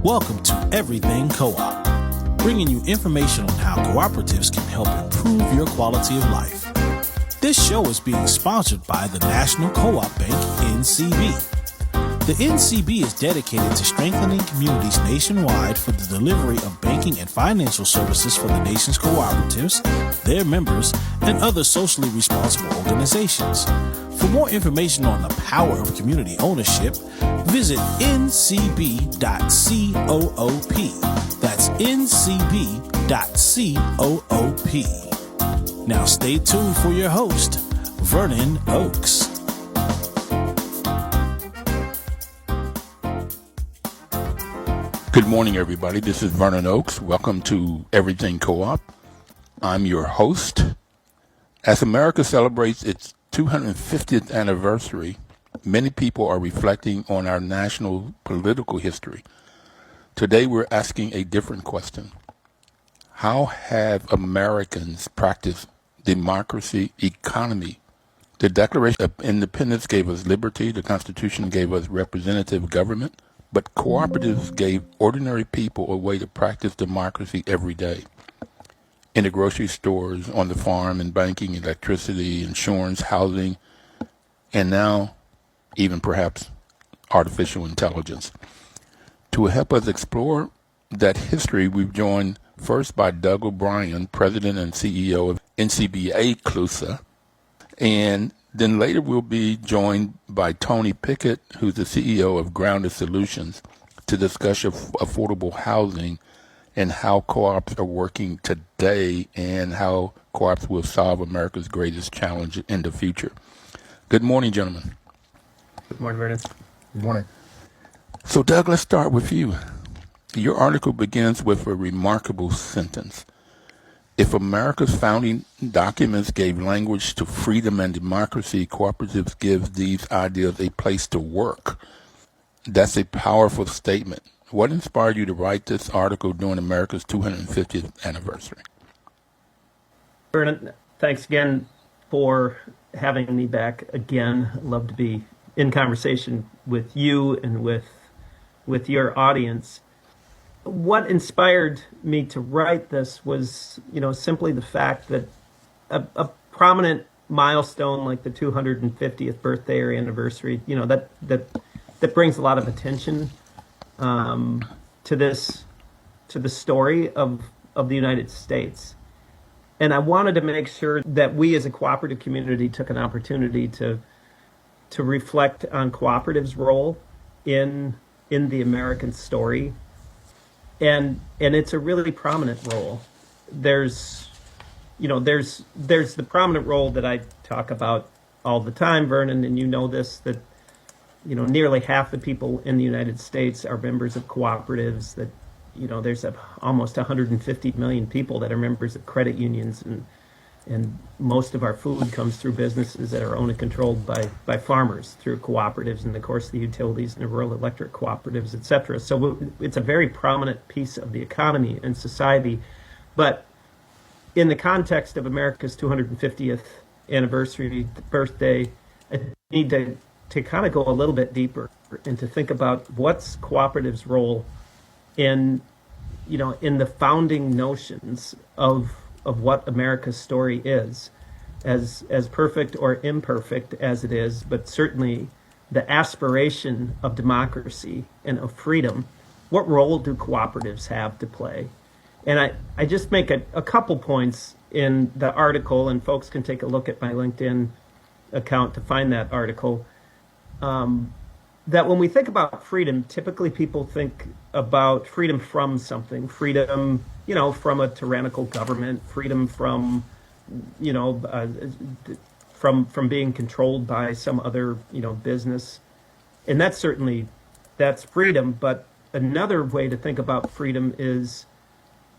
Welcome to Everything Co-op, bringing you information on how cooperatives can help improve your quality of life. This show is being sponsored by the National Co-op Bank, NCB. The NCB is dedicated to strengthening communities nationwide for the delivery of banking and financial services for the nation's cooperatives, their members, and other socially responsible organizations. For more information on the power of community ownership, visit ncb.coop. That's ncb.coop. Now stay tuned for your host, Vernon Oakes. Good morning, everybody. This is Vernon Oakes. Welcome to Everything Co-op. I'm your host. As America celebrates its 250th anniversary, many people are reflecting on our national political history. Today, we're asking a different question. How have Americans practiced democracy, economy? The Declaration of Independence gave us liberty. The Constitution gave us representative government. But cooperatives gave ordinary people a way to practice democracy every day. In the grocery stores, on the farm, in banking, electricity, insurance, housing, and now even perhaps artificial intelligence. To help us explore that history, we've joined first by Doug O'Brien, President and CEO of NCBA CLUSA, and then later we'll be joined by Tony Pickett, who's the CEO of Grounded Solutions, to discuss affordable housing and how co-ops are working today and how co-ops will solve America's greatest challenge in the future. Good morning, gentlemen. Good morning, Vernon. Good morning. So, Doug, let's start with you. Your article begins with a remarkable sentence. If America's founding documents gave language to freedom and democracy, cooperatives give these ideas a place to work. That's a powerful statement. What inspired you to write this article during America's 250th anniversary? Vernon, thanks again for having me back again. I'd love to be in conversation with you and with your audience. What inspired me to write this was, simply the fact that a prominent milestone like the 250th birthday or anniversary, that brings a lot of attention to the story of the United States. And I wanted to make sure that we as a cooperative community took an opportunity to reflect on cooperatives' role in the American story. And it's a really prominent role. There's the prominent role that I talk about all the time, Vernon, and you know this, that, nearly half the people in the United States are members of cooperatives, that, there's almost 150 million people that are members of credit unions, and most of our food comes through businesses that are owned and controlled by farmers through cooperatives, and of course the utilities and the rural electric cooperatives, etc. So it's a very prominent piece of the economy and society. But in the context of America's 250th anniversary birthday, I need to kind of go a little bit deeper and to think about what's cooperatives' role in the founding notions of what America's story is, as perfect or imperfect as it is, but certainly the aspiration of democracy and of freedom. What role do cooperatives have to play? And I just make a couple points in the article, and folks can take a look at my LinkedIn account to find that article, that when we think about freedom, typically people think about freedom from something, freedom from a tyrannical government, freedom from, from being controlled by some other, business. And that's freedom. But another way to think about freedom is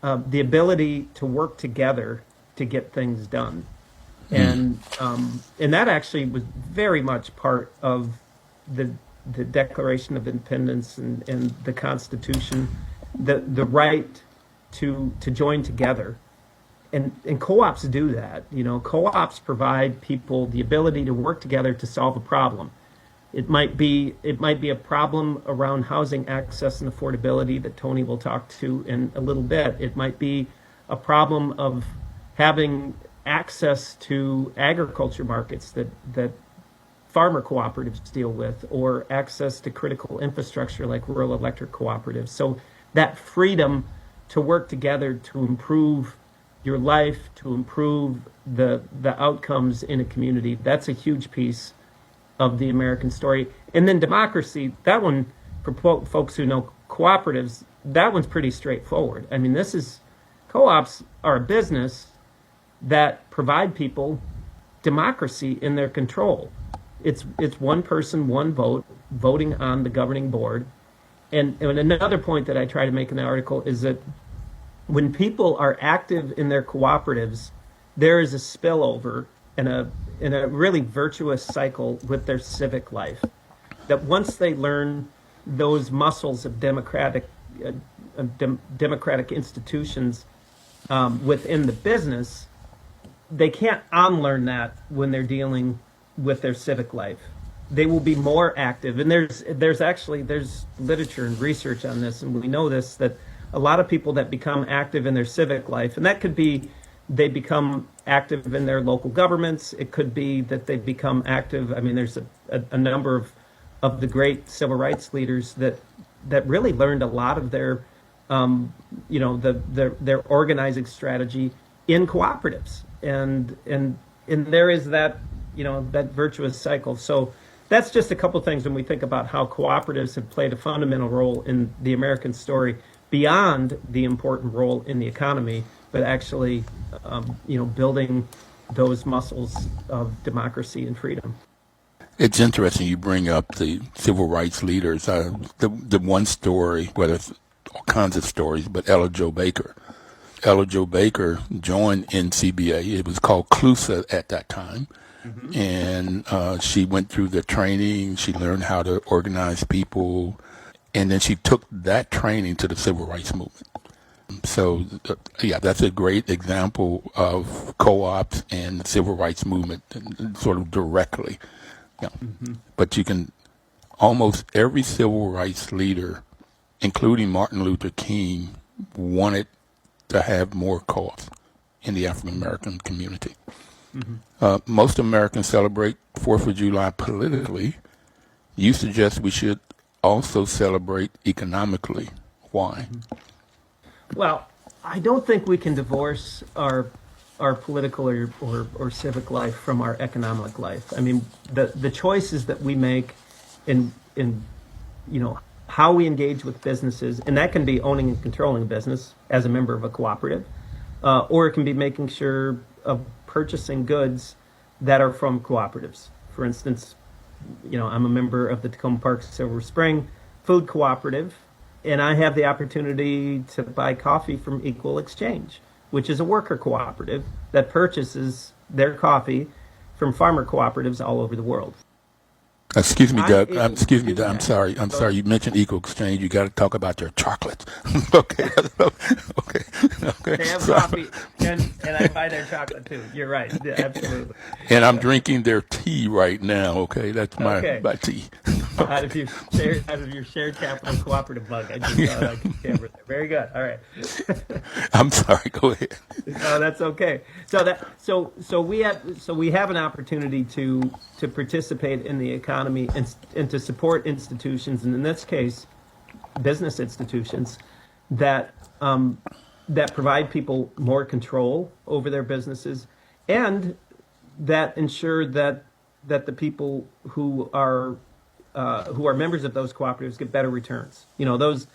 the ability to work together to get things done. And that actually was very much part of the Declaration of Independence and the Constitution, the right to join together. And co-ops do that. Co-ops provide people the ability to work together to solve a problem. It might be a problem around housing access and affordability that Tony will talk to in a little bit. It might be a problem of having access to agriculture markets that farmer cooperatives deal with, or access to critical infrastructure like rural electric cooperatives. So that freedom to work together to improve your life, to improve the outcomes in a community, that's a huge piece of the American story. And then democracy, that one, for folks who know cooperatives, that one's pretty straightforward. I mean, co-ops are a business that provide people democracy in their control. It's one person, one vote, voting on the governing board. And another point that I try to make in the article is that when people are active in their cooperatives, there is a spillover and a really virtuous cycle with their civic life. That once they learn those muscles of democratic institutions within the business, they can't unlearn that when they're dealing with their civic life. They will be more active, and there's literature and research on this, and we know this, that a lot of people that become active in their civic life, and that could be they become active in their local governments. It could be that they become active. I mean, there's a number of the great civil rights leaders that really learned a lot of their their organizing strategy in cooperatives, and there is that that virtuous cycle. So that's just a couple things when we think about how cooperatives have played a fundamental role in the American story, beyond the important role in the economy, but actually, building those muscles of democracy and freedom. It's interesting you bring up the civil rights leaders. The one story, well, there's all kinds of stories, but Ella Jo Baker. Ella Jo Baker joined NCBA. It was called CLUSA at that time. Mm-hmm. And she went through the training. She learned how to organize people. And then she took that training to the civil rights movement. So, that's a great example of co-ops and the civil rights movement, sort of directly. Yeah. Mm-hmm. But you can, almost every civil rights leader, including Martin Luther King, wanted to have more co-ops in the African American community. Mm-hmm. Most Americans celebrate 4th of July politically. You suggest we should also celebrate economically. Why? Mm-hmm. Well, I don't think we can divorce our political or civic life from our economic life. I mean, the choices that we make in how we engage with businesses, and that can be owning and controlling a business as a member of a cooperative, or it can be making sure of purchasing goods that are from cooperatives. For instance, I'm a member of the Tacoma Park Silver Spring Food Cooperative, and I have the opportunity to buy coffee from Equal Exchange, which is a worker cooperative that purchases their coffee from farmer cooperatives all over the world. Excuse me, Doug. Excuse me, Doug. I'm sorry. You mentioned Equal Exchange. You got to talk about their chocolates. Okay. Okay. They have coffee, and I buy their chocolate too. You're right. Yeah, absolutely. And I'm drinking their tea right now. Okay, that's my tea. Out of your shared capital cooperative mug, I just thought I could camera there. Very good. All right. I'm sorry. Go ahead. No, that's okay. So we have an opportunity to participate in the economy and to support institutions, and in this case, business institutions that provide people more control over their businesses, and that ensure that the people who are members of those cooperatives get better returns. The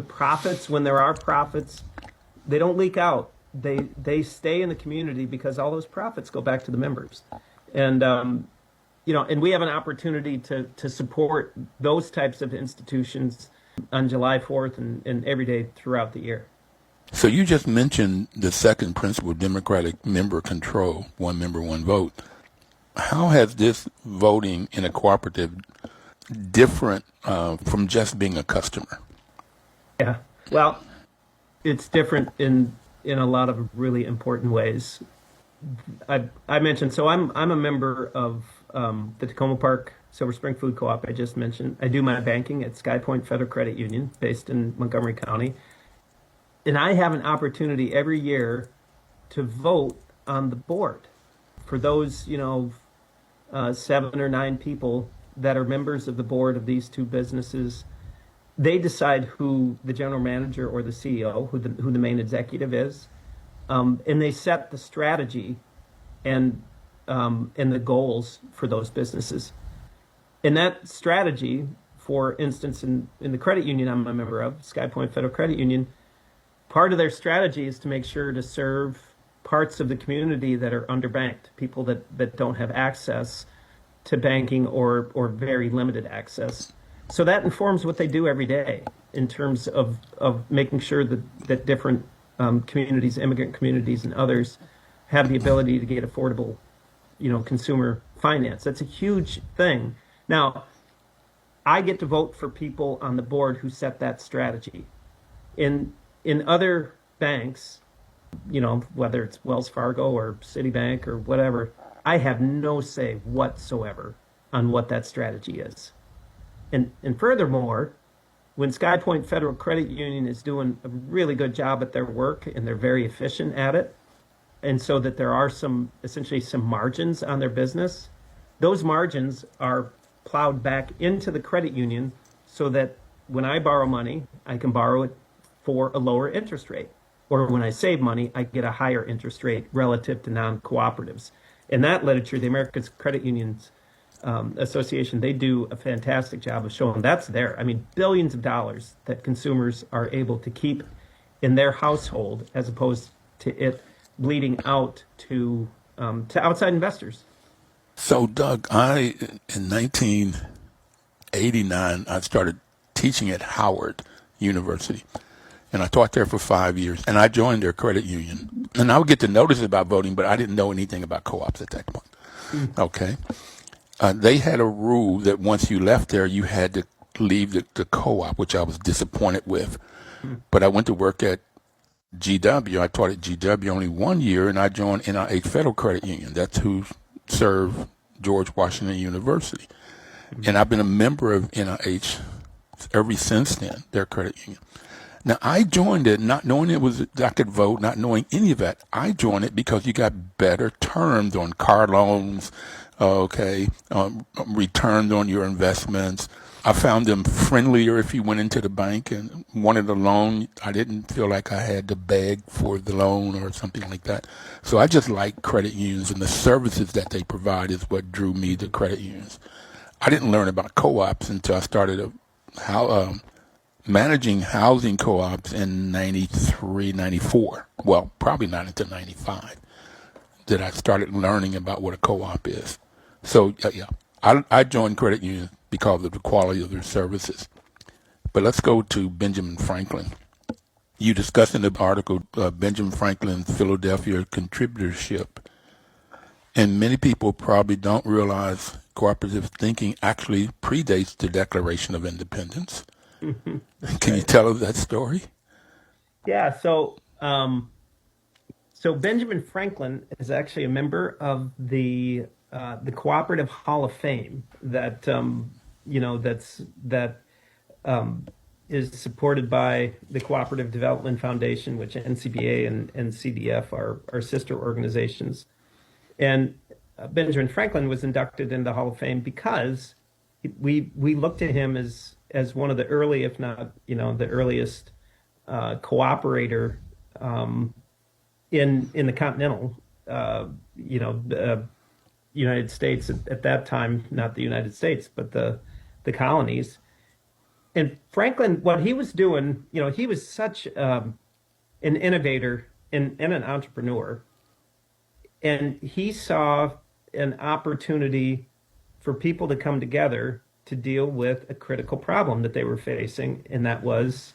profits, when there are profits, they don't leak out. They stay in the community because all those profits go back to the members. And and we have an opportunity to support those types of institutions on July 4th and every day throughout the year. So you just mentioned the second principle, democratic member control, one member, one vote. How has this voting in a cooperative different from just being a customer? Yeah, well, it's different in a lot of really important ways. I mentioned, so I'm a member of the Tacoma Park Silver Spring Food Co-op I just mentioned. I do my banking at Sky Point Federal Credit Union based in Montgomery County. And I have an opportunity every year to vote on the board for those, 7 or 9 people that are members of the board of these two businesses. They decide who the general manager or the CEO, who the main executive is, and they set the strategy and the goals for those businesses. And that strategy, for instance, in the credit union I'm a member of, Sky Point Federal Credit Union, part of their strategy is to make sure to serve parts of the community that are underbanked, people that don't have access to banking or very limited access. So that informs what they do every day in terms of making sure that different communities, immigrant communities and others, have the ability to get affordable, consumer finance. That's a huge thing. Now, I get to vote for people on the board who set that strategy. In other banks, whether it's Wells Fargo or Citibank or whatever, I have no say whatsoever on what that strategy is. And furthermore, when Sky Point Federal Credit Union is doing a really good job at their work and they're very efficient at it, and so that there are essentially some margins on their business, those margins are plowed back into the credit union so that when I borrow money, I can borrow it for a lower interest rate. Or when I save money, I get a higher interest rate relative to non-cooperatives. In that literature, the American Credit Unions Association, they do a fantastic job of showing that's there. I mean, billions of dollars that consumers are able to keep in their household as opposed to it bleeding out to outside investors. So, Doug, in 1989, I started teaching at Howard University. And I taught there for 5 years. And I joined their credit union. And I would get the notices about voting, but I didn't know anything about co-ops at that point. Okay. They had a rule that once you left there, you had to leave the co-op, which I was disappointed with. But I went to work at GW. I taught at GW only 1 year, and I joined NIH Federal Credit Union. That's who served George Washington University. And I've been a member of NIH ever since then, their credit union. Now, I joined it not knowing I could vote, not knowing any of that. I joined it because you got better terms on car loans, returns on your investments. I found them friendlier if you went into the bank and wanted a loan. I didn't feel like I had to beg for the loan or something like that. So I just like credit unions, and the services that they provide is what drew me to credit unions. I didn't learn about co-ops until I started managing housing co-ops in 93, 94. Well, probably not until 95 that I started learning about what a co-op is. So, I joined credit unions because of the quality of their services. But let's go to Benjamin Franklin. You discussed in the article Benjamin Franklin's Philadelphia contributorship. And many people probably don't realize cooperative thinking actually predates the Declaration of Independence. Can you tell us that story? Yeah, so Benjamin Franklin is actually a member of the Cooperative Hall of Fame that is supported by the Cooperative Development Foundation, which NCBA and CDF are sister organizations. And Benjamin Franklin was inducted in the Hall of Fame because we looked at him as one of the early, if not, the earliest cooperator in the continental, United States at that time, not the United States, but the colonies. And Franklin, what he was doing, he was such an innovator and an entrepreneur. And he saw an opportunity for people to come together to deal with a critical problem that they were facing, and that was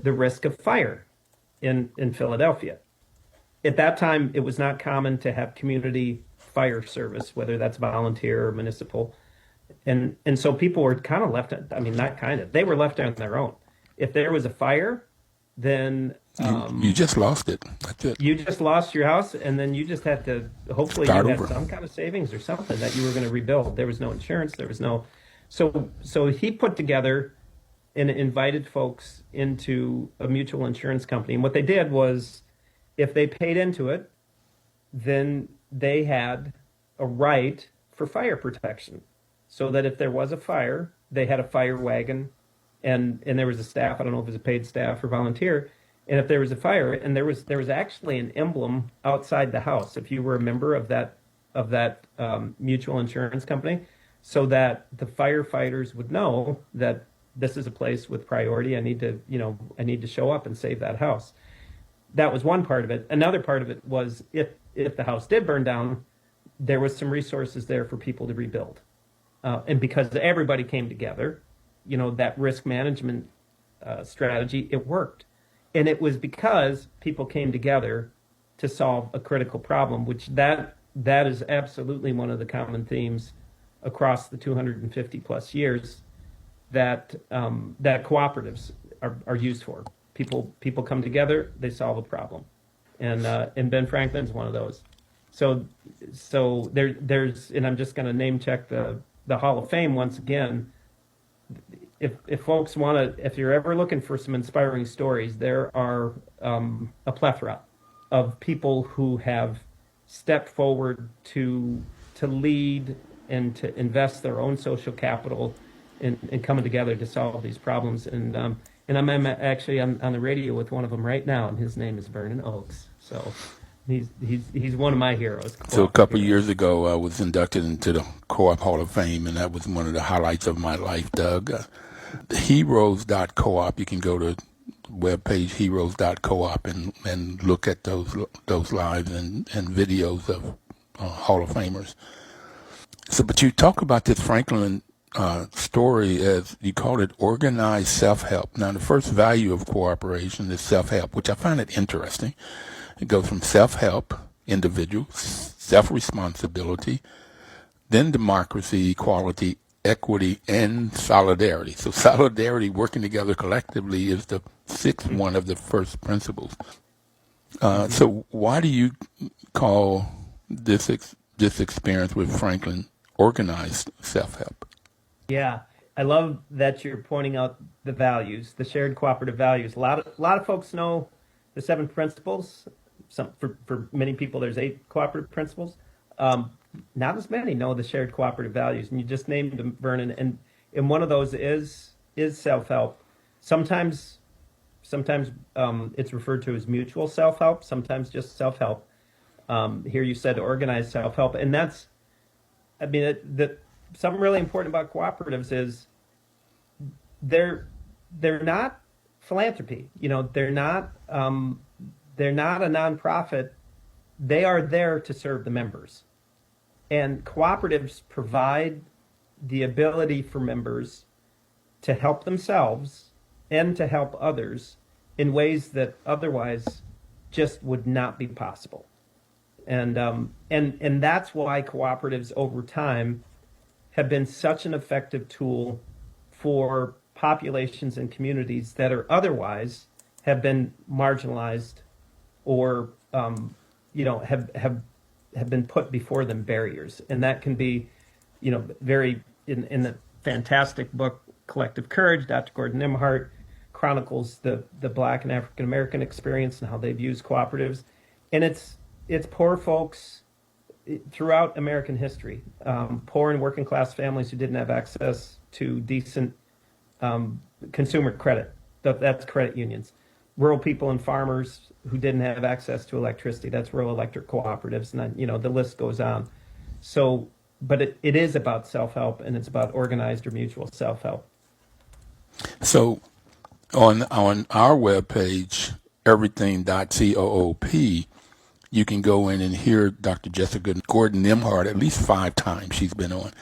the risk of fire in Philadelphia. At that time, it was not common to have community fire service, whether that's volunteer or municipal. And so people were kind of left, they were left on their own. If there was a fire, then You just lost it. That's it. you just lost your house, and then you just had to, hopefully Start you had over. some kind of savings or something that you were going to rebuild. There was no insurance, there was no, so he put together and invited folks into a mutual insurance company. And what they did was, if they paid into it, then they had a right for fire protection. So that if there was a fire, they had a fire wagon, and there was a staff. I don't know if it was a paid staff or volunteer. And if there was a fire, and there was actually an emblem outside the house, if you were a member of that mutual insurance company, so that the firefighters would know that this is a place with priority. I need to show up and save that house. That was one part of it. Another part of it was, if the house did burn down, there was some resources there for people to rebuild. And because everybody came together, that risk management strategy, it worked. And it was because people came together to solve a critical problem, which that is absolutely one of the common themes across the 250 plus years that cooperatives are used for. People come together, they solve a problem, and Ben Franklin's one of those. So there's, and I'm just going to name check the Hall of Fame once again. If folks want to, if you're ever looking for some inspiring stories, there are a plethora of people who have stepped forward to lead and to invest their own social capital in coming together to solve these problems. And I'm actually on the radio with one of them right now, and his name is Vernon Oakes. So he's one of my heroes. So a couple of years ago, I was inducted into the Co-op Hall of Fame, and that was one of the highlights of my life, Doug. Heroes.coop, you can go to the webpage heroes.coop and look at those lives and videos of Hall of Famers. So, but you talk about this Franklin story as you call it organized self-help. Now, the first value of cooperation is self-help, which I find it interesting. It goes from self-help, individual, self-responsibility, then democracy, equality, equity, and solidarity. So solidarity, working together collectively, is the sixth one of the first principles. So why do you call this experience with Franklin organized self-help? Yeah, I love that you're pointing out the values, the shared cooperative values. A lot of folks know the seven principles. For many people, there's 8 cooperative principles. Not as many know the shared cooperative values, and you just named them, Vernon. And one of those is self-help. Sometimes it's referred to as mutual self-help. Sometimes just self-help. Here you said organized self-help, and that's, I mean, something really important about cooperatives is they're not philanthropy. They're not a nonprofit. They are there to serve the members. And cooperatives provide the ability for members to help themselves and to help others in ways that otherwise just would not be possible. And that's why cooperatives over time have been such an effective tool for populations and communities that are otherwise have been marginalized or have been put before them barriers. And that can be, very in the fantastic book Collective Courage, Dr. Gordon Nimhart chronicles the Black and African American experience and how they've used cooperatives. And it's poor folks throughout American history, poor and working class families who didn't have access to decent consumer credit. That's credit unions. Rural people and farmers who didn't have access to electricity. That's rural electric cooperatives, and then, the list goes on. So, but it is about self-help, and it's about organized or mutual self-help. So, on our webpage, everything.coop, you can go in and hear Dr. Jessica Gordon Nimhart at least 5 times she's been on.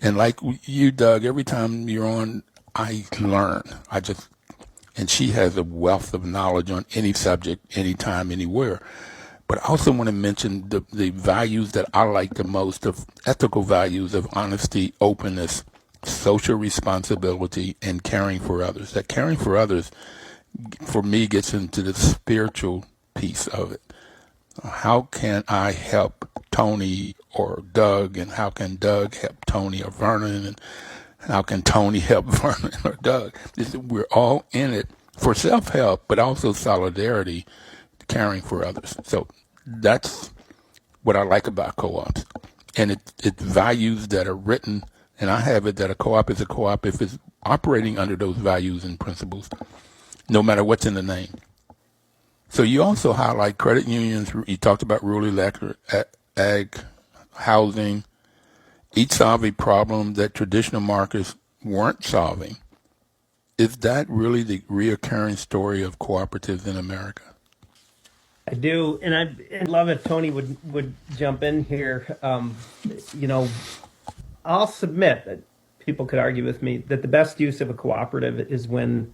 And like you, Doug, every time you're on, I learn. And she has a wealth of knowledge on any subject, anytime, anywhere. But I also want to mention the values that I like the most, of ethical values of honesty, openness, social responsibility, and caring for others. That caring for others for me, gets into the spiritual piece of it. How can I help Tony or Doug, and how can Doug help Tony or Vernon, and how can Tony help Vernon or Doug? We're all in it for self-help, but also solidarity, caring for others. So that's what I like about co-ops. And it's values that are written, and I have it that a co-op is a co-op if it's operating under those values and principles, no matter what's in the name. So you also highlight credit unions. You talked about rural electric, ag, housing. Each solve a problem that traditional markets weren't solving. Is that really the reoccurring story of cooperatives in America? I do, and I'd love if Tony would jump in here. I'll submit that people could argue with me that the best use of a cooperative is when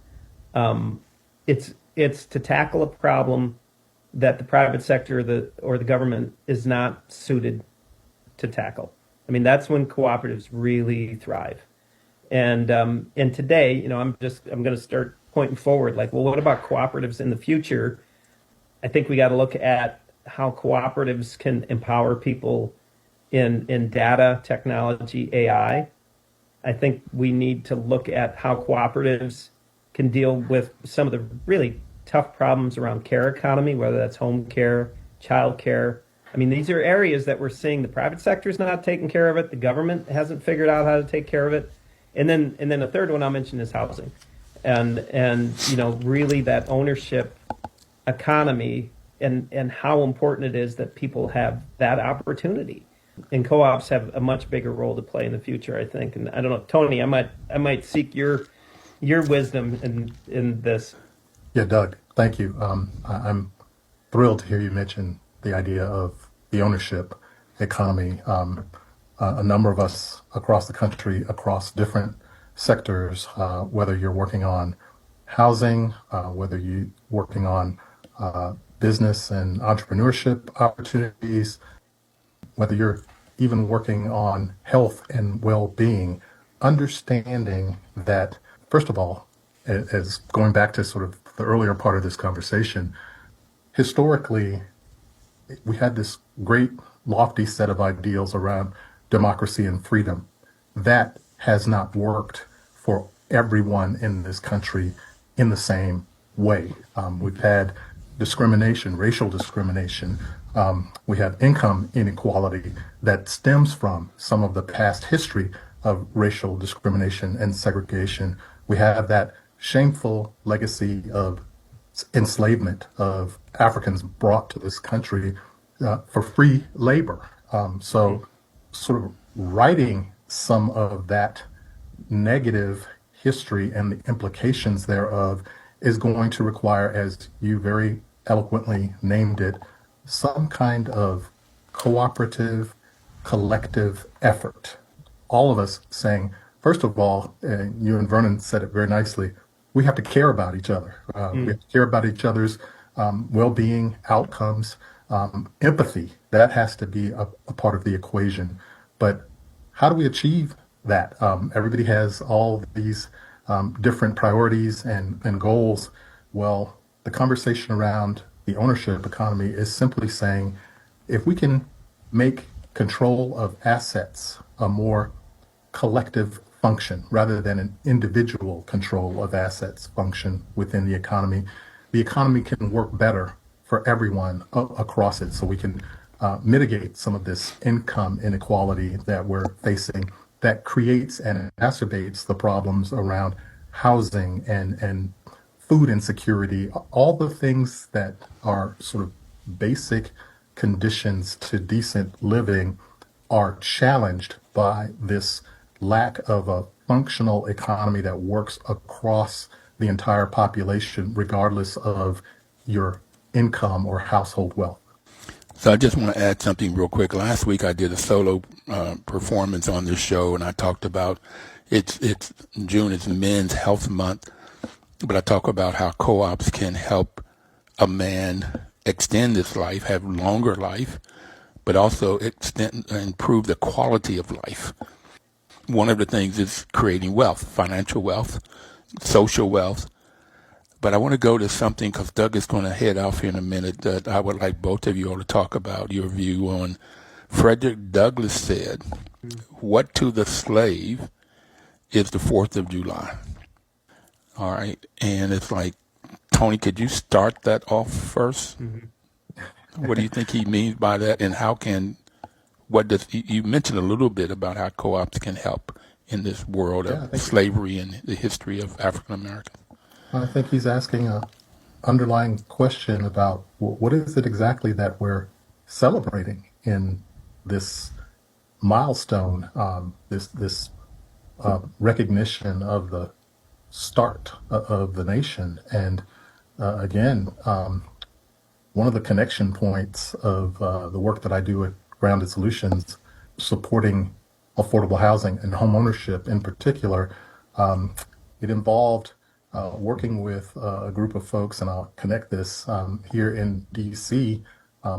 it's to tackle a problem that the private sector or the government is not suited to tackle. I mean, that's when cooperatives really thrive. And today, I'm going to start pointing forward. Like, well, what about cooperatives in the future? I think we got to look at how cooperatives can empower people in data, technology, AI. I think we need to look at how cooperatives can deal with some of the really tough problems around care economy, whether that's home care, child care. I mean, these are areas that we're seeing the private sector is not taking care of it. The government hasn't figured out how to take care of it. And then the third one I'll mention is housing. And really that ownership economy and how important it is that people have that opportunity. And co-ops have a much bigger role to play in the future, I think. And I don't know, Tony, I might seek your wisdom in this. Yeah, Doug, thank you. I'm thrilled to hear you mention the idea of the ownership economy. A number of us across the country, across different sectors, whether you're working on housing, whether you're working on business and entrepreneurship opportunities, whether you're even working on health and well-being, understanding that, first of all, as going back to sort of the earlier part of this conversation, historically, we had this great lofty set of ideals around democracy and freedom. That has not worked for everyone in this country in the same way. We've had discrimination, racial discrimination. We have income inequality that stems from some of the past history of racial discrimination and segregation. We have that shameful legacy of enslavement of Africans brought to this country for free labor. So sort of writing some of that negative history and the implications thereof is going to require, as you very eloquently named it, some kind of cooperative, collective effort. All of us saying, first of all, you and Vernon said it very nicely, we have to care about each other. We have to care about each other's well-being, outcomes, empathy. That has to be a part of the equation. But how do we achieve that? Everybody has all these different priorities and goals. Well, the conversation around the ownership economy is simply saying, if we can make control of assets a more collective function rather than an individual control of assets function within the economy can work better for everyone across it. So we can mitigate some of this income inequality that we're facing that creates and exacerbates the problems around housing and food insecurity, all the things that are sort of basic conditions to decent living are challenged by this lack of a functional economy that works across the entire population, regardless of your income or household wealth. So I just want to add something real quick. Last week I did a solo performance on this show, and I talked about it's June is Men's Health Month, but I talk about how co-ops can help a man extend his life, have longer life, but also improve the quality of life. One of the things is creating wealth, financial wealth, social wealth, But I want to go to something because Doug is going to head off here in a minute that I would like both of you all to talk about your view on. Frederick Douglass said, "What to the slave is the 4th of July." All right. And it's like, Tony, could you start that off first? What do you think he means by that? And you mentioned a little bit about how co-ops can help in this world of slavery and the history of African Americans. I think he's asking a underlying question about what is it exactly that we're celebrating in this milestone, this recognition of the start of the nation. And again, one of the connection points of the work that I do at Grounded Solutions, supporting affordable housing and homeownership in particular, it involved working with a group of folks, and I'll connect this here in D.C.,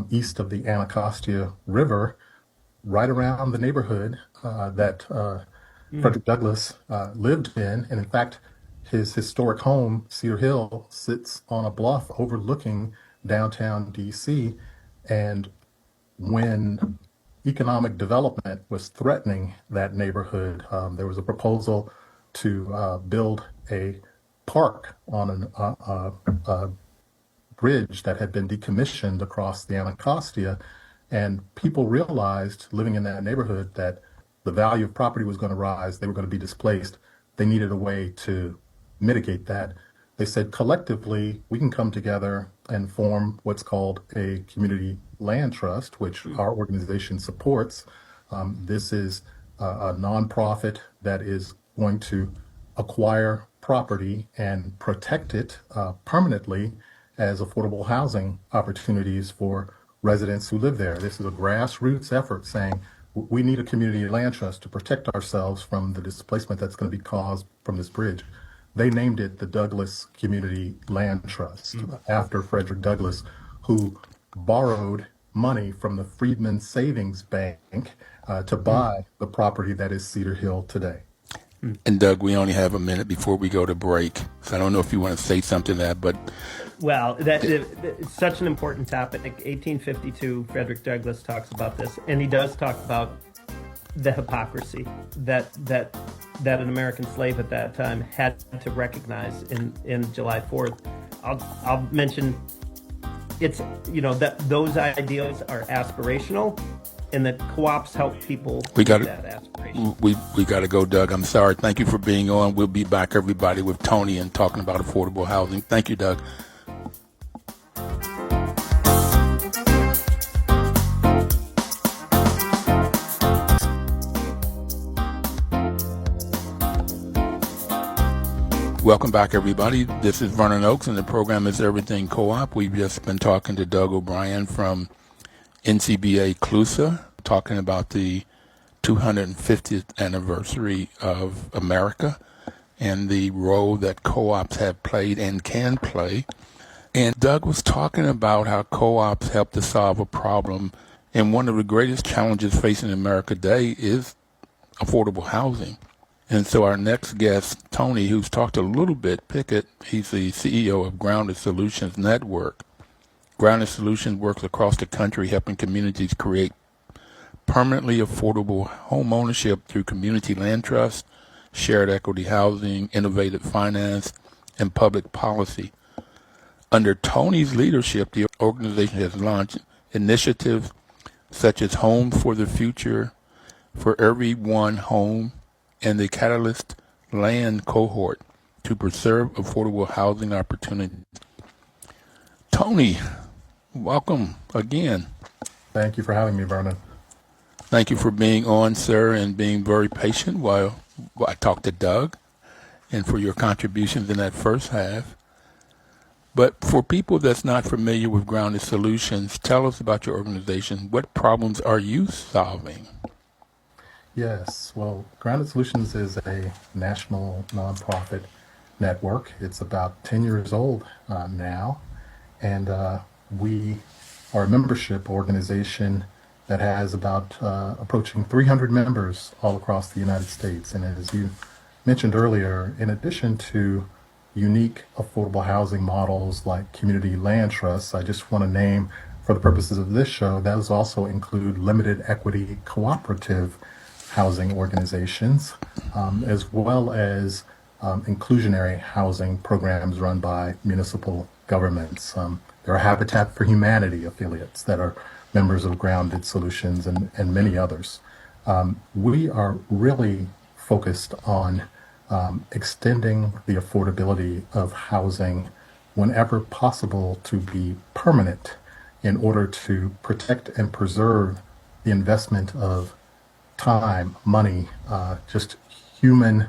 east of the Anacostia River, right around the neighborhood that Frederick Douglass lived in. And in fact, his historic home, Cedar Hill, sits on a bluff overlooking downtown D.C. And when economic development was threatening that neighborhood, there was a proposal to build a park on a bridge that had been decommissioned across the Anacostia. And people realized living in that neighborhood that the value of property was going to rise. They were going to be displaced. They needed a way to mitigate that. They said, collectively, we can come together and form what's called a community land trust, which our organization supports. This is a nonprofit that is going to acquire property and protect it permanently as affordable housing opportunities for residents who live there. This is a grassroots effort saying we need a community land trust to protect ourselves from the displacement that's going to be caused from this bridge. They named it the Douglass Community Land Trust after Frederick Douglass, who borrowed money from the Freedmen Savings Bank to buy the property that is Cedar Hill today. And Doug, we only have a minute before we go to break, so I don't know if you want to say something to that, but... Well, it's such an important topic. 1852, Frederick Douglass talks about this, and he does talk about the hypocrisy that an American slave at that time had to recognize in July 4th. I'll mention it's, that those ideals are aspirational, and that co-ops help people with that aspiration. We got to go, Doug. I'm sorry. Thank you for being on. We'll be back, everybody, with Tony and talking about affordable housing. Thank you, Doug. Welcome back, everybody. This is Vernon Oaks, and the program is Everything Co-op. We've just been talking to Doug O'Brien from NCBA CLUSA, talking about the 250th anniversary of America and the role that co-ops have played and can play. And Doug was talking about how co-ops help to solve a problem. And one of the greatest challenges facing America today is affordable housing. And so our next guest, Tony, who's talked a little bit, Pickett, he's the CEO of Grounded Solutions Network. Grounded Solutions works across the country helping communities create permanently affordable home ownership through community land trust, shared equity housing, innovative finance, and public policy. Under Tony's leadership, the organization has launched initiatives such as Home for the Future, ForEveryoneHome, and the Catalytic Land Cohort to preserve affordable housing opportunities. Tony, welcome again. Thank you for having me, Vernon. Thank you for being on, sir, and being very patient while I talked to Doug, and for your contributions in that first half. But for people that's not familiar with Grounded Solutions, tell us about your organization. What problems are you solving? Yes, well, Grounded Solutions is a national nonprofit network. It's about 10 years old now, and we are a membership organization that has about approaching 300 members all across the United States. And as you mentioned earlier, in addition to unique affordable housing models like community land trusts. I just want to name, for the purposes of this show, those also include limited equity cooperative housing organizations, as well as inclusionary housing programs run by municipal governments. There are Habitat for Humanity affiliates that are members of Grounded Solutions and many others. We are really focused on extending the affordability of housing whenever possible to be permanent in order to protect and preserve the investment of time, money, just human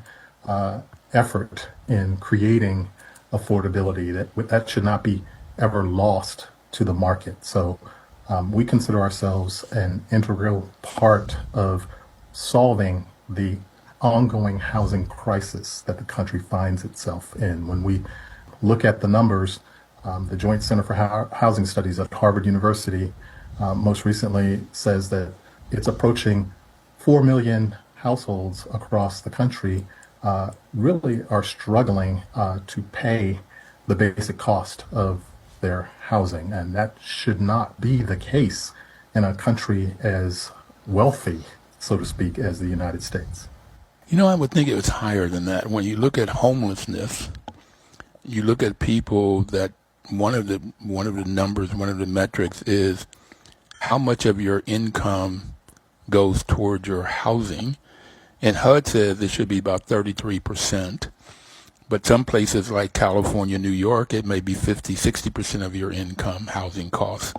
effort in creating affordability that should not be ever lost to the market. So we consider ourselves an integral part of solving the ongoing housing crisis that the country finds itself in. When we look at the numbers, the Joint Center for Housing Studies at Harvard University most recently says that it's approaching 4 million households across the country really are struggling to pay the basic cost of their housing. And that should not be the case in a country as wealthy, so to speak, as the United States. You know, I would think it was higher than that. When you look at homelessness, you look at people that one of the numbers, one of the metrics is how much of your income goes toward your housing. And HUD says it should be about 33%. But some places like California, New York, it may be 50, 60% of your income housing costs.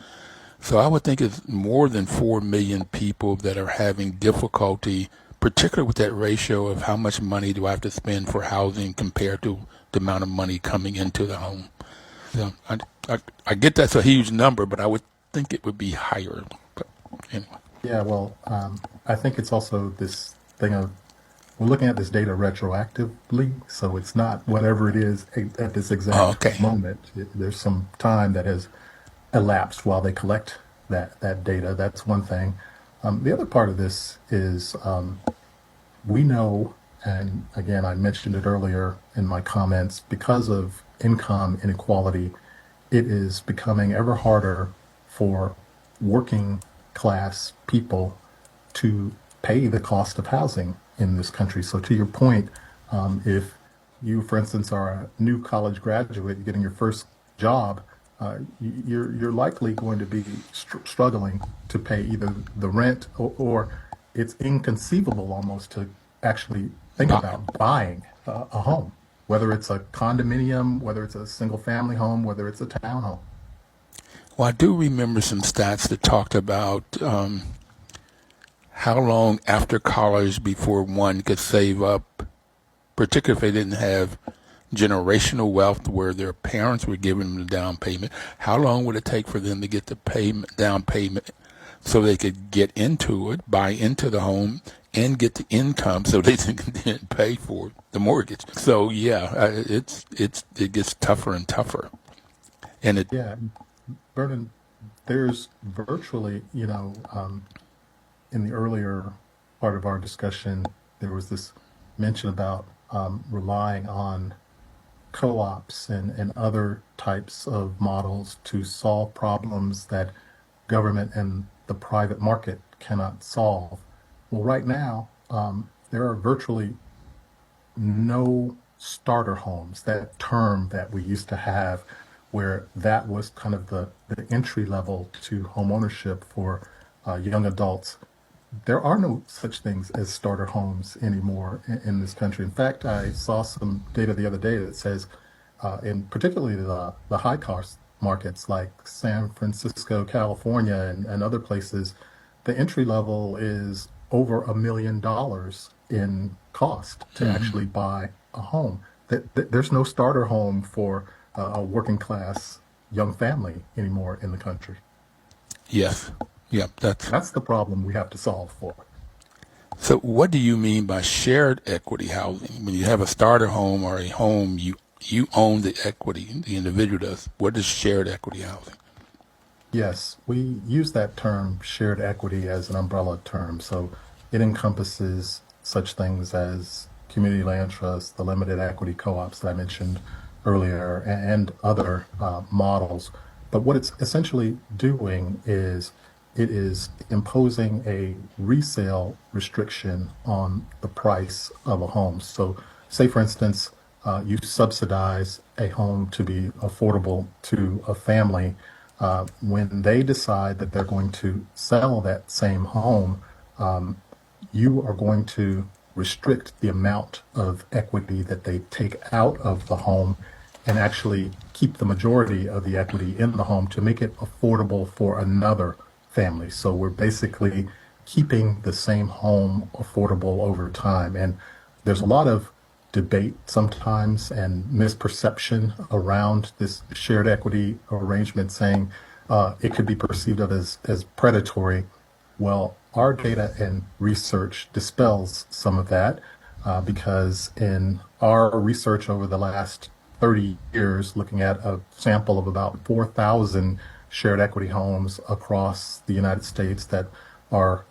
So I would think it's more than 4 million people that are having difficulty, particularly with that ratio of how much money do I have to spend for housing compared to the amount of money coming into the home. So I get that's a huge number, but I would think it would be higher. But anyway. Yeah, well, I think it's also this thing of we're looking at this data retroactively, so it's not whatever it is at this exact moment. There's some time that has elapsed while they collect that data. That's one thing. The other part of this is we know, and again, I mentioned it earlier in my comments, because of income inequality, it is becoming ever harder for working class people to pay the cost of housing in this country. So to your point, if you, for instance, are a new college graduate getting your first job, you're likely going to be struggling to pay either the rent or it's inconceivable almost to actually think about buying a home, whether it's a condominium, whether it's a single family home, whether it's a townhome. Well, I do remember some stats that talked about how long after college before one could save up, particularly if they didn't have generational wealth where their parents were giving them the down payment. How long would it take for them to get the down payment so they could get into it, buy into the home, and get the income so they can pay for the mortgage? So yeah, it gets tougher and tougher. And yeah, Vernon, there's virtually, in the earlier part of our discussion, there was this mention about relying on co-ops and other types of models to solve problems that government and the private market cannot solve. Well, right now, there are virtually no starter homes, that term that we used to have, where that was kind of the entry level to homeownership for young adults. There are no such things as starter homes anymore in this country. In fact, I saw some data the other day that says, in particularly the high cost markets like San Francisco, California, and other places, the entry level is over $1 million in cost to actually buy a home. There's no starter home for a working class young family anymore in the country. Yes. Yeah, that's the problem we have to solve for. So what do you mean by shared equity housing? When you have a starter home or a home, you own the equity, the individual does. What is shared equity housing? Yes, we use that term shared equity as an umbrella term. So it encompasses such things as community land trusts, the limited equity co-ops that I mentioned earlier and other models. But what it's essentially doing is it is imposing a resale restriction on the price of a home. So, say for instance, you subsidize a home to be affordable to a family. When they decide that they're going to sell that same home, you are going to restrict the amount of equity that they take out of the home and actually keep the majority of the equity in the home to make it affordable for another family. So we're basically keeping the same home affordable over time. And there's a lot of debate sometimes and misperception around this shared equity arrangement, saying it could be perceived of as predatory. Well, our data and research dispels some of that because in our research over the last 30 years, looking at a sample of about 4,000 shared equity homes across the United States that are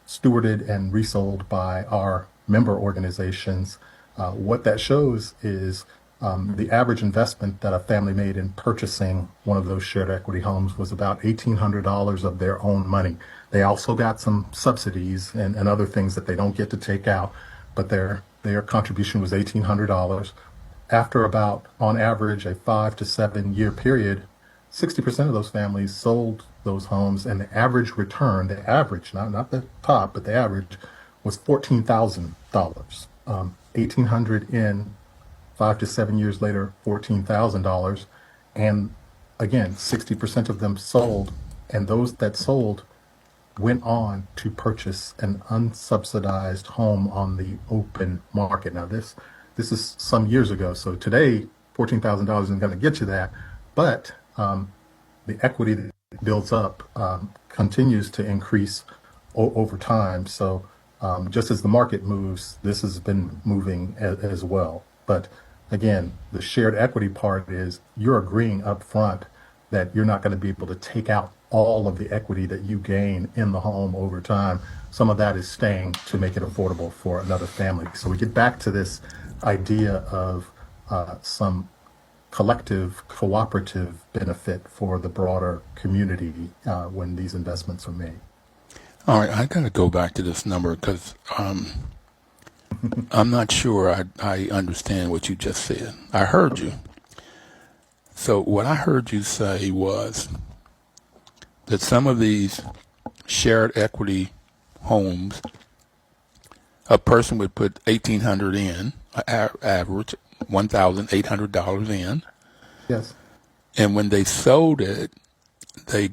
stewarded and resold by our member organizations, what that shows is the average investment that a family made in purchasing one of those shared equity homes was about $1,800 of their own money. They also got some subsidies and other things that they don't get to take out, but their contribution was $1,800. After about, on average, a 5 to 7 year period, 60% of those families sold those homes, and the average return, the average, not the top, but the average, was $14,000. $1,800 in, 5 to 7 years later, $14,000. And again, 60% of them sold, and those that sold went on to purchase an unsubsidized home on the open market. Now, this is some years ago, so today, $14,000 isn't going to get you that, but the equity that builds up continues to increase over time. So just as the market moves, this has been moving as well. But again, the shared equity part is you're agreeing up front that you're not going to be able to take out all of the equity that you gain in the home over time. Some of that is staying to make it affordable for another family. So we get back to this idea of some collective cooperative benefit for the broader community when these investments are made. All right, I got to go back to this number because I'm not sure I understand what you just said. I heard you. So what I heard you say was that some of these shared equity homes, a person would put $1,800 in, average $1,800 in. Yes. And when they sold it, they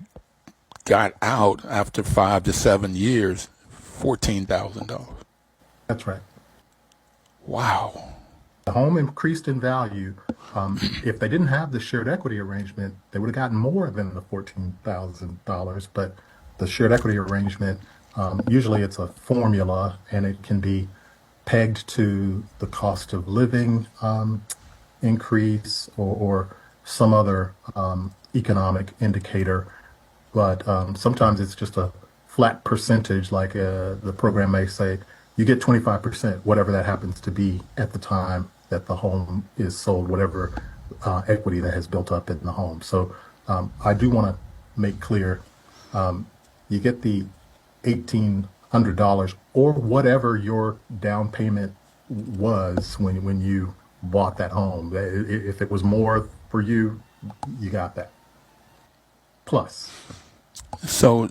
got out after 5 to 7 years, $14,000. That's right. Wow. The home increased in value. If they didn't have the shared equity arrangement, they would have gotten more than the $14,000. But the shared equity arrangement, usually it's a formula, and it can be pegged to the cost of living increase or some other economic indicator. But sometimes it's just a flat percentage, like the program may say, you get 25%, whatever that happens to be at the time that the home is sold, whatever equity that has built up in the home. So I do want to make clear, you get the $1,800 or whatever your down payment was when you bought that home. If it was more for you, you got that. Plus. So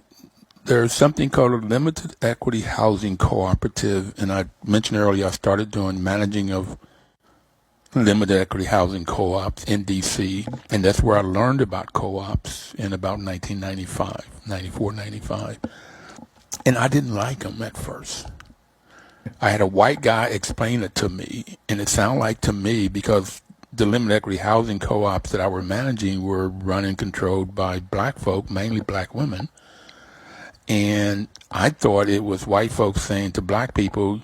there's something called a limited equity housing cooperative, and I mentioned earlier I started doing managing of limited equity housing co-ops in D.C., and that's where I learned about co-ops in about 1995, 94, 95. And I didn't like them at first. I had a white guy explain it to me, and it sounded like to me, because the limited equity housing co-ops that I were managing were run and controlled by black folk, mainly black women. And I thought it was white folks saying to black people,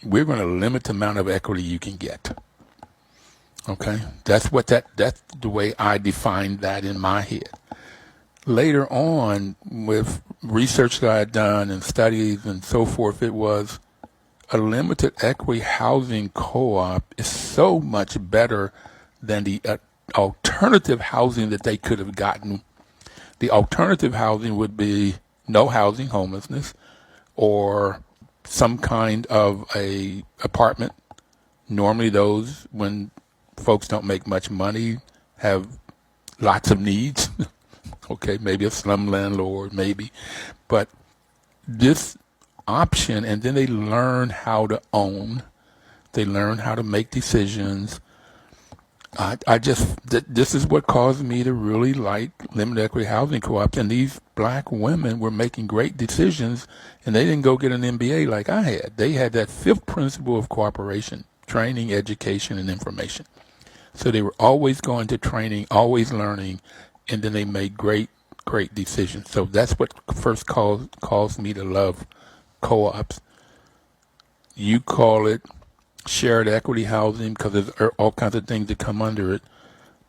we're going to limit the amount of equity you can get. Okay? That's the way I defined that in my head. Later on, with research that I had done and studies and so forth, it was a limited equity housing co-op is so much better than the alternative housing that they could have gotten. The alternative housing would be no housing, homelessness, or some kind of a apartment. Normally those, when folks don't make much money, have lots of needs. Okay, maybe a slum landlord, maybe. But this option, and then they learn how to own. They learn how to make decisions. This is what caused me to really like limited equity housing co-ops. And these black women were making great decisions, and they didn't go get an MBA like I had. They had that fifth principle of cooperation: training, education, and information. So they were always going to training, always learning, and then they made great decisions. So that's what first caused me to love co-ops. You call it shared equity housing because there's all kinds of things that come under it.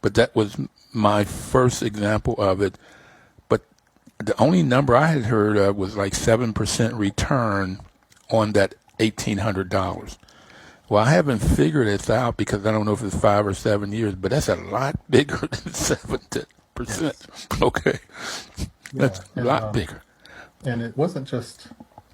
But that was my first example of it. But the only number I had heard of was like 7% return on that $1,800. Well, I haven't figured this out because I don't know if it's 5 or 7 years, but that's a lot bigger than 7%. Yes. Okay. That's a lot bigger. And it wasn't just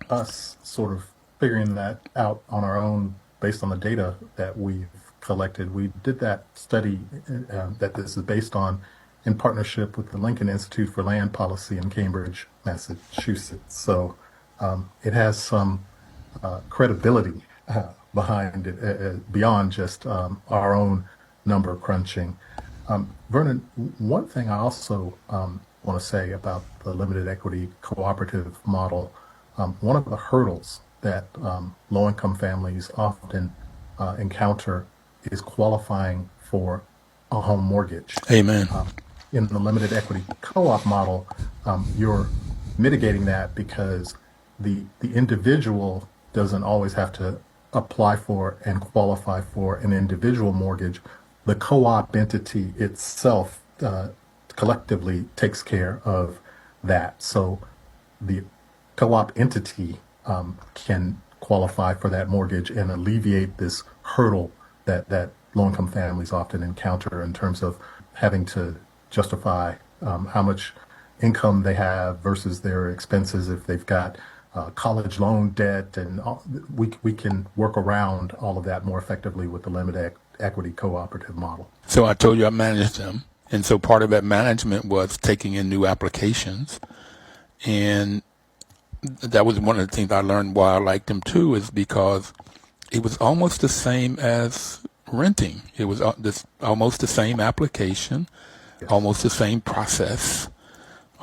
us sort of figuring that out on our own based on the data that we've collected. We did that study that this is based on in partnership with the Lincoln Institute for Land Policy in Cambridge, Massachusetts. So it has some credibility behind it beyond just our own number crunching. Vernon, one thing I also want to say about the limited equity cooperative model, one of the hurdles that low-income families often encounter is qualifying for a home mortgage. Amen. In the limited equity co-op model, you're mitigating that because the individual doesn't always have to apply for and qualify for an individual mortgage. The co-op entity itself collectively takes care of that. So the co-op entity can qualify for that mortgage and alleviate this hurdle that low-income families often encounter in terms of having to justify how much income they have versus their expenses if they've got college loan debt, and we can work around all of that more effectively with the limited equity cooperative model. So I told you I managed them, and so part of that management was taking in new applications, and that was one of the things I learned why I liked them too, is because it was almost the same as renting. It was almost the same application, yes, almost the same process.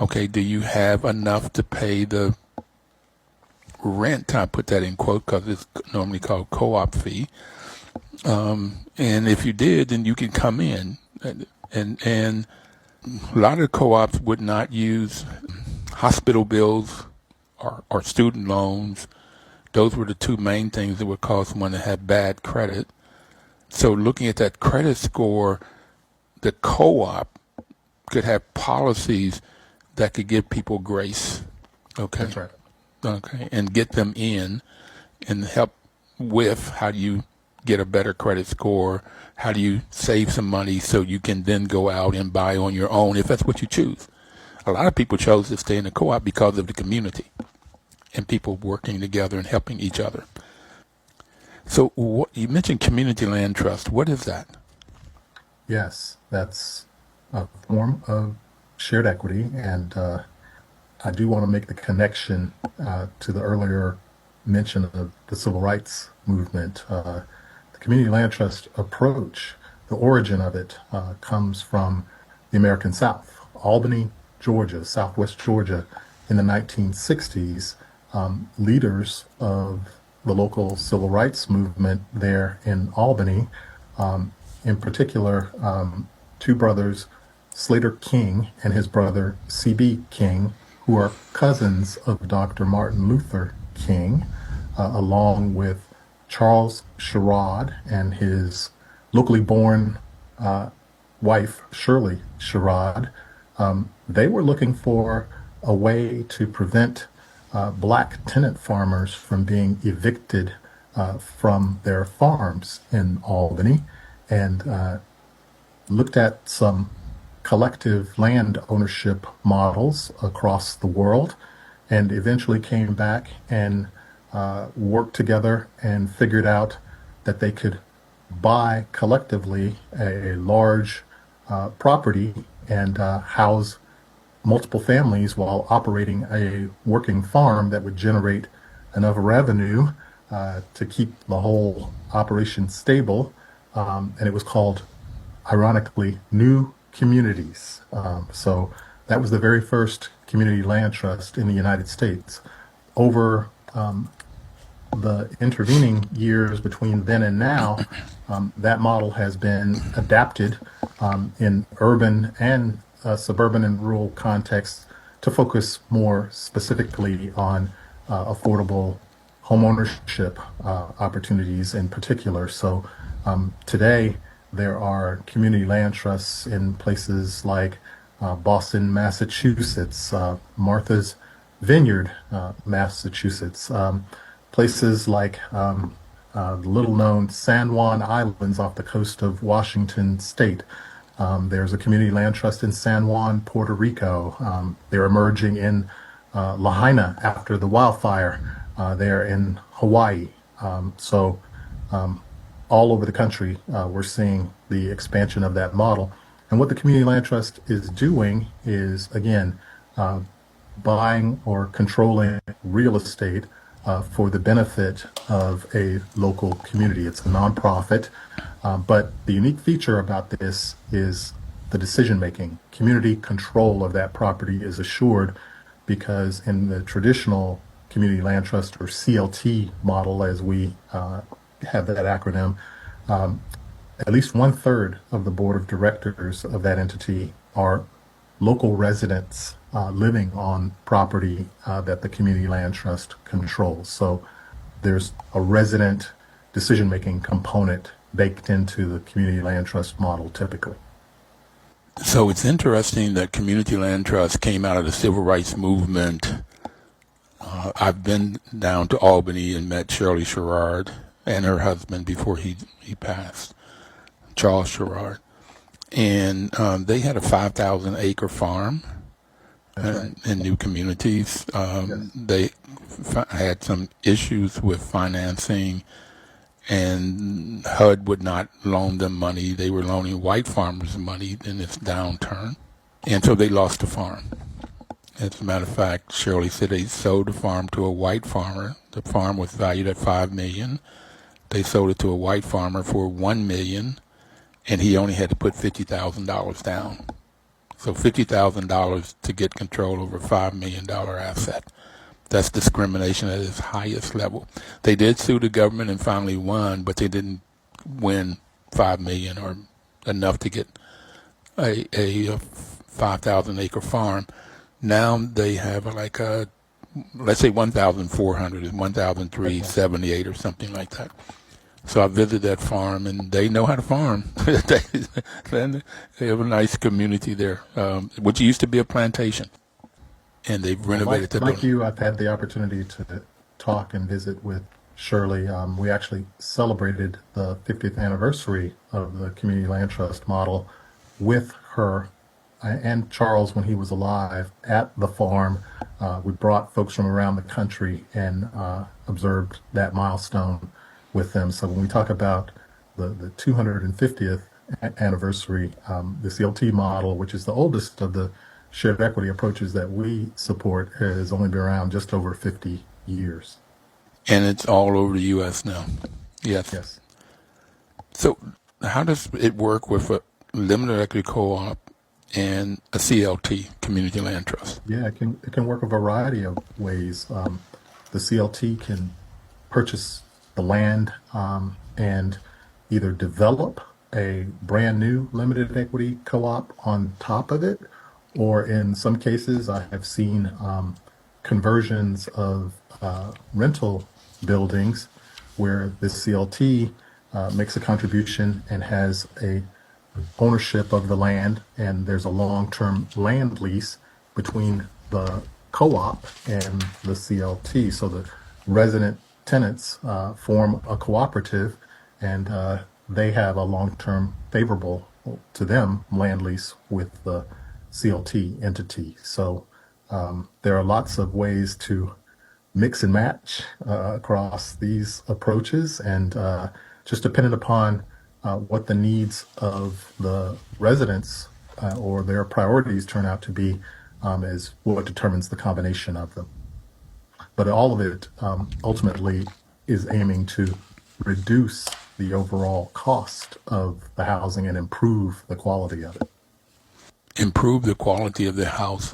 Okay, do you have enough to pay the rent? I put that in quote because it's normally called co-op fee. And if you did, then you can come in. And a lot of co-ops would not use hospital bills or student loans. Those were the two main things that would cause someone to have bad credit. So looking at that credit score, the co-op could have policies that could give people grace. Okay. That's right. Okay. And get them in and help with how do you get a better credit score? How do you save some money so you can then go out and buy on your own if that's what you choose? A lot of people chose to stay in the co-op because of the community and people working together and helping each other. So you mentioned community land trust. What is that? Yes, that's a form of shared equity, and I do want to make the connection to the earlier mention of the civil rights movement. The community land trust approach, the origin of it comes from the American South. Albany, Georgia, Southwest Georgia, in the 1960s, leaders of the local civil rights movement there in Albany, in particular, two brothers, Slater King and his brother C.B. King, who are cousins of Dr. Martin Luther King, along with Charles Sherrod and his locally born wife, Shirley Sherrod. They were looking for a way to prevent black tenant farmers from being evicted from their farms in Albany. And looked at some collective land ownership models across the world, and eventually came back and worked together and figured out that they could buy collectively a large property and house multiple families while operating a working farm that would generate enough revenue to keep the whole operation stable. And it was called, ironically, New Communities. So that was the very first community land trust in the United States. Over the intervening years between then and now, that model has been adapted in urban and suburban and rural contexts to focus more specifically on affordable homeownership opportunities in particular. So today, there are community land trusts in places like Boston, Massachusetts, Martha's Vineyard, Massachusetts, places like the little-known San Juan Islands off the coast of Washington State. There's a community land trust in San Juan, Puerto Rico. They're emerging in Lahaina after the wildfire there in Hawaii. So all over the country, we're seeing the expansion of that model. And what the Community Land Trust is doing is, again, buying or controlling real estate for the benefit of a local community. It's a nonprofit, but the unique feature about this is the decision-making. Community control of that property is assured because in the traditional Community Land Trust, or CLT model, as we have that acronym, at least 1/3 of the board of directors of that entity are local residents living on property that the Community Land Trust controls. So there's a resident decision-making component baked into the Community Land Trust model typically. So it's interesting that Community Land Trust came out of the civil rights movement. I've been down to Albany and met Shirley Sherrard and her husband before he passed, Charles Sherrard. And they had a 5,000-acre farm in New Communities. They had some issues with financing, and HUD would not loan them money. They were loaning white farmers money in this downturn, and so they lost the farm. As a matter of fact, Shirley said they sold the farm to a white farmer. The farm was valued at $5 million. They sold it to a white farmer for $1 million, and he only had to put $50,000 down. So $50,000 to get control over a $5 million asset. That's discrimination at its highest level. They did sue the government and finally won, but they didn't win $5 million or enough to get a 5,000-acre farm. Now they have like a, let's say 1,400 is 1,378 or something like that. So I visited that farm, and they know how to farm. They have a nice community there, which used to be a plantation, and they've renovated it. Like you, I've had the opportunity to talk and visit with Shirley. We actually celebrated the 50th anniversary of the Community Land Trust model with her and Charles when he was alive at the farm. We brought folks from around the country and observed that milestone with them. So when we talk about the 250th anniversary, the CLT model, which is the oldest of the shared equity approaches that we support, has only been around just over 50 years. And it's all over the U.S. now. Yes. So how does it work with a limited equity co-op and a CLT, Community Land Trust? Yeah, it can work a variety of ways. The CLT can purchase the land and either develop a brand new limited equity co-op on top of it, or in some cases I have seen conversions of rental buildings where the CLT makes a contribution and has a ownership of the land, and there's a long-term land lease between the co-op and the CLT. So the resident tenants form a cooperative, and they have a long-term favorable to them, land lease with the CLT entity. So there are lots of ways to mix and match across these approaches, and just depending upon what the needs of the residents or their priorities turn out to be is what determines the combination of them. But all of it ultimately is aiming to reduce the overall cost of the housing and improve the quality of it. Improve the quality of the house.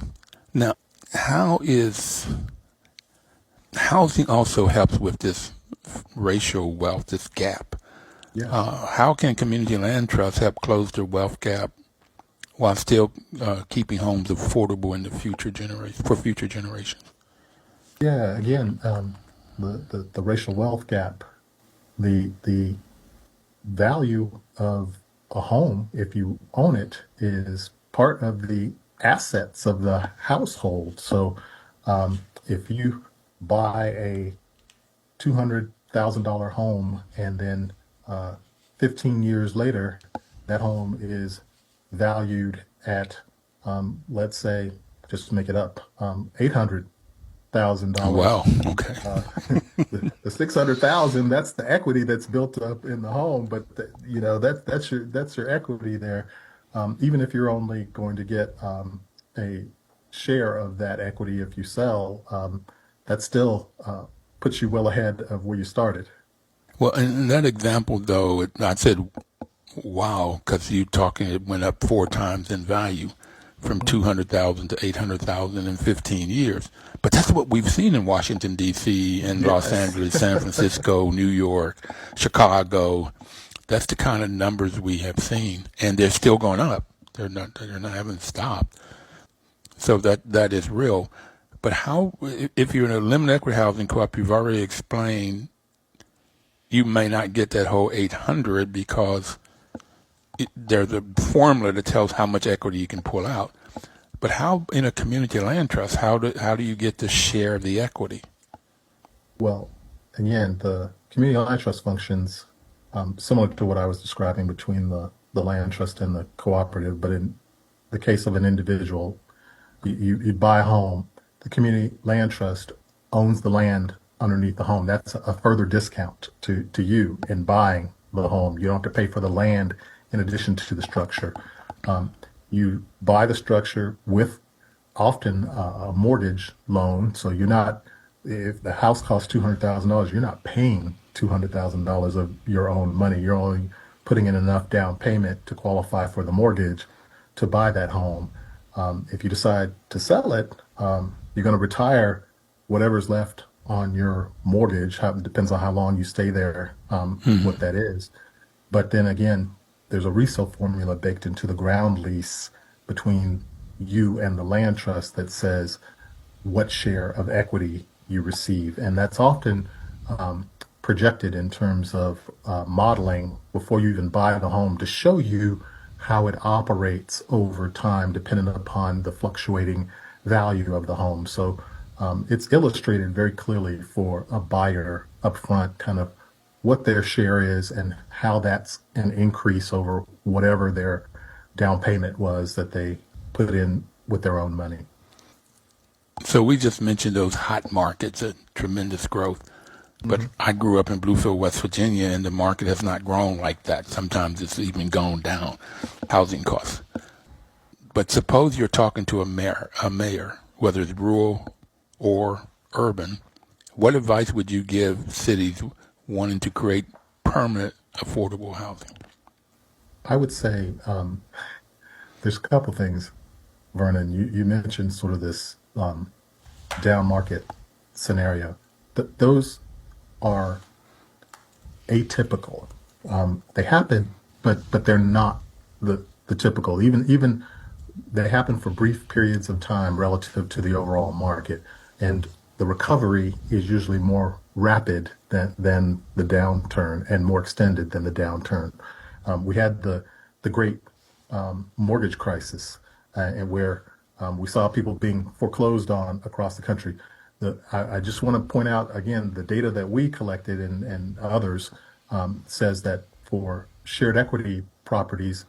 Now, how is housing also helps with this racial wealth, this gap? Yes. How can community land trusts help close the wealth gap while still keeping homes affordable in the future for future generations? Yeah, again, the racial wealth gap, the value of a home, if you own it, is part of the assets of the household. So if you buy a $200,000 home and then 15 years later, that home is valued at, let's say, just to make it up, $800,000. Wow. Okay. The 600,000, that's the equity that's built up in the home, but that's your equity there. Even if you're only going to get a share of that equity if you sell, that still puts you well ahead of where you started. Well, in that example, though, I said, wow, because it went up 4 times in value from 200,000 to 800,000 in 15 years. But that's what we've seen in Washington, D.C., and Los Angeles, San Francisco, New York, Chicago. That's the kind of numbers we have seen, and they're still going up. They're not haven't stopped. So that is real. But how, if you're in a limited equity housing co-op, you've already explained you may not get that whole 800 because there's a formula that tells how much equity you can pull out. But how, in a community land trust, how do you get the share of the equity? Well, again, the community land trust functions similar to what I was describing between the land trust and the cooperative. But in the case of an individual, you buy a home. The community land trust owns the land underneath the home. That's a further discount to you in buying the home. You don't have to pay for the land in addition to the structure. You buy the structure with often a mortgage loan. So you're not, if the house costs $200,000, you're not paying $200,000 of your own money. You're only putting in enough down payment to qualify for the mortgage to buy that home. If you decide to sell it, you're going to retire whatever's left on your mortgage. Depends on how long you stay there, what that is. But then again, there's a resale formula baked into the ground lease between you and the land trust that says what share of equity you receive. And that's often projected in terms of modeling before you even buy the home to show you how it operates over time, depending upon the fluctuating value of the home. So it's illustrated very clearly for a buyer upfront, kind of what their share is and how that's an increase over whatever their down payment was that they put in with their own money. So we just mentioned those hot markets, a tremendous growth. But I grew up in Bluefield, West Virginia, and the market has not grown like that. Sometimes it's even gone down, housing costs. But suppose you're talking to a mayor, whether it's rural or urban. What advice would you give cities wanting to create permanent, affordable housing? I would say there's a couple things, Vernon. You mentioned sort of this down market scenario. Those are atypical. They happen, but they're not the typical. Even they happen for brief periods of time relative to the overall market, and the recovery is usually more rapid than the downturn and more extended than the downturn. We had the great mortgage crisis, and where we saw people being foreclosed on across the country. I just want to point out again, the data that we collected and others says that for shared equity properties,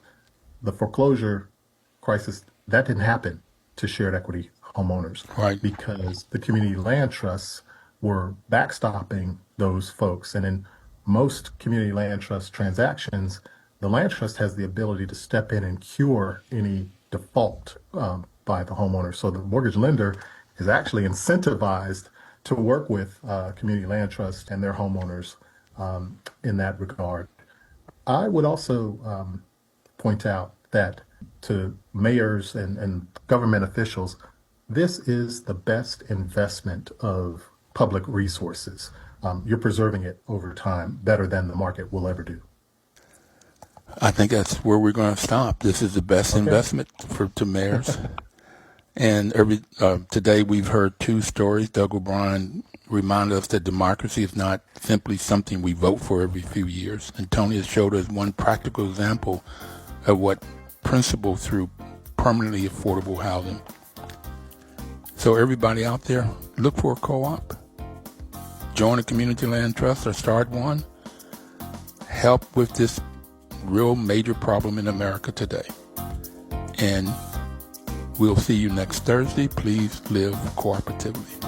the foreclosure crisis, that didn't happen to shared equity homeowners, Right. because the community land trusts were backstopping those folks. And in most community land trust transactions, the land trust has the ability to step in and cure any default by the homeowner. So the mortgage lender is actually incentivized to work with community land trust and their homeowners in that regard. I would also point out that to mayors and government officials, this is the best investment of public resources. You're preserving it over time better than the market will ever do. I think that's where we're going to stop. This is the best investment to mayors. And today we've heard two stories. Doug O'Brien reminded us that democracy is not simply something we vote for every few years. And Tony has showed us one practical example of what principle through permanently affordable housing. So everybody out there, look for a co-op. Join a community land trust or start one. Help with this real major problem in America today. And we'll see you next Thursday. Please live cooperatively.